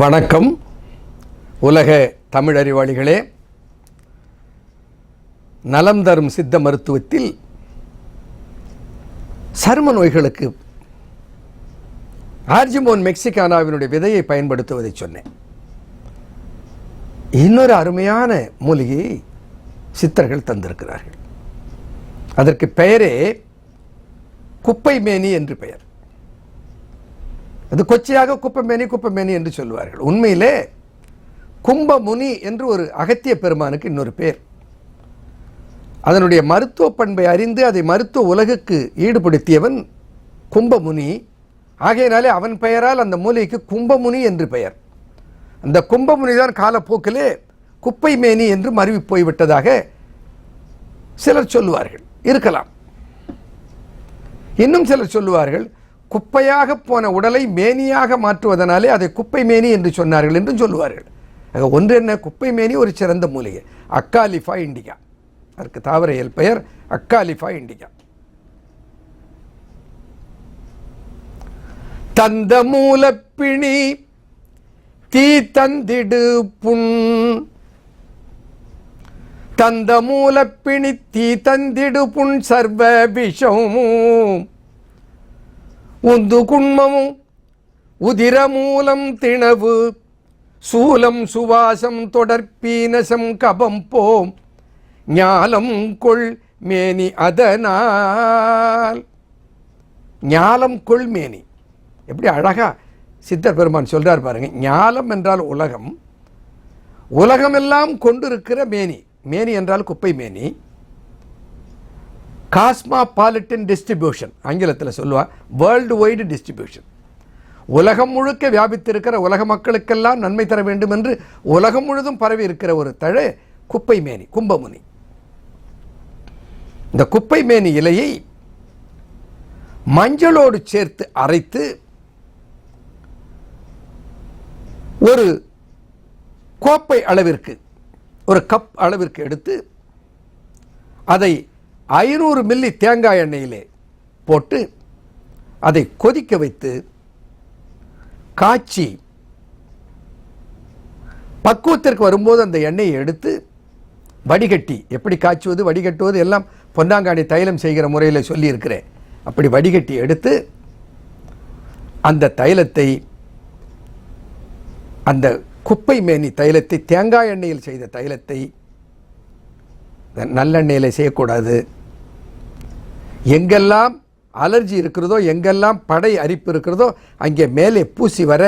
வணக்கம். உலக தமிழ் அறிவாளிகளே, நலம் தரும் சித்த மருத்துவத்தில் சரும நோய்களுக்கு ஆர்ஜிமோன் மெக்சிகானாவினுடைய விதையை பயன்படுத்துவதை சொன்னேன். இன்னொரு அருமையான மூலிகையை சித்தர்கள் தந்திருக்கிறார்கள். அதற்கு பெயரே குப்பை மேனி என்று பெயர். அது கொச்சையாக குப்பமேனி என்று சொல்வார்கள். உண்மையிலே கும்பமுனி என்று ஒரு அகத்திய பெருமானுக்கு இன்னொரு பேர். அதனுடைய மருத்துவ பண்பை அறிந்து அதை மருத்துவ உலகுக்கு ஈடுபடுத்தியவன் கும்பமுனி. ஆகையினாலே அவன் பெயரால் அந்த மூலிகைக்கு கும்பமுனி என்று பெயர். அந்த கும்பமுனி தான் காலப்போக்கிலே குப்பை மேனி என்று மருவி போய்விட்டதாக சிலர் சொல்லுவார்கள். இருக்கலாம். இன்னும் சிலர் சொல்லுவார்கள், குப்பையாக போன உடலை மேனியாக மாற்றுவதனாலே அதை குப்பை மேனி என்று சொன்னார்கள் என்றும் சொல்லுவார்கள். ஒன்று என்ன, குப்பை மேனி ஒரு சிறந்த மூலிகை, அக்காலிஃபா இண்டிகா. அதற்கு தாவர இயல் பெயர் அக்காலிஃபா இண்டிகா. தந்த மூலப்பிணி தீ தந்திடு புண், தந்த மூலப்பிணி தீ தந்திடு புண் சர்வ விஷமும் உந்து குண்மமும் உதிரமூலம் திணவு சூலம் சுவாசம் தொடர்பீனசம் கபம் போம் ஞாலம் கொள் மேனி அதனால். ஞாலம் கொள் மேனி, எப்படி அழகா சித்தர் பெருமான் சொல்றார் பாருங்க. ஞாலம் என்றால் உலகம், உலகமெல்லாம் கொண்டிருக்கிற மேனி. மேனி என்றால் குப்பை மேனி. காஸ்மாபாலிட்டன் டிஸ்ட்ரிபியூஷன் ஆங்கிலத்தில் சொல்லுவா, வேர்ல்டு வைடு டிஸ்ட்ரிபியூஷன். உலகம் முழுக்க வியாபித்திருக்கிற உலக மக்களுக்கெல்லாம் நன்மை தர வேண்டும் என்று உலகம் முழுதும் பரவி இருக்கிற ஒரு தழை குப்பை மேனி, கும்பமுனி. இந்த குப்பை மேனி இலையை மஞ்சளோடு சேர்த்து அரைத்து ஒரு கோப்பை அளவிற்கு, ஒரு கப் அளவிற்கு எடுத்து அதை 500 மில்லி தேங்காய் எண்ணெயிலே போட்டு அதை கொதிக்க வைத்து காய்ச்சி பக்குவத்திற்கு வரும்போது அந்த எண்ணெயை எடுத்து வடிகட்டி, எப்படி காய்ச்சுவது வடிகட்டுவது எல்லாம் பொன்னாங்கானி தைலம் செய்கிற முறையில் சொல்லியிருக்கிறேன். அப்படி வடிகட்டி எடுத்து அந்த தைலத்தை, அந்த குப்பை மேனி தைலத்தை, தேங்காய் எண்ணெயில் செய்த தைலத்தை, நல்லெண்ணெயில் செய்யக்கூடாது, எங்கெல்லாம் அலர்ஜி இருக்கிறதோ, எங்கெல்லாம் படை அரிப்பு இருக்கிறதோ அங்கே மேலே பூசி வர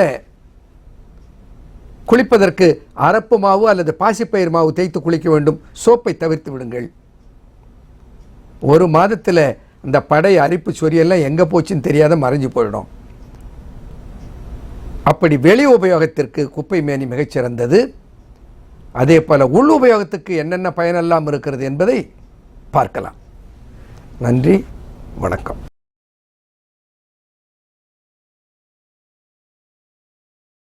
குளிப்பதற்கு அரப்பு மாவு அல்லது பாசிப்பயிர் மாவு தேய்த்து குளிக்க வேண்டும். சோப்பை தவிர்த்து விடுங்கள். ஒரு மாதத்தில் அந்த படை அரிப்பு சொரியெல்லாம் எங்கே போச்சுன்னு தெரியாத மறைஞ்சு போயிடும். அப்படி வெளி உபயோகத்திற்கு குப்பை மேனி மிகச்சிறந்தது. அதே போல உள் உபயோகத்துக்கு என்னென்ன பயனெல்லாம் இருக்கிறது என்பதை பார்க்கலாம். நன்றி, வணக்கம்.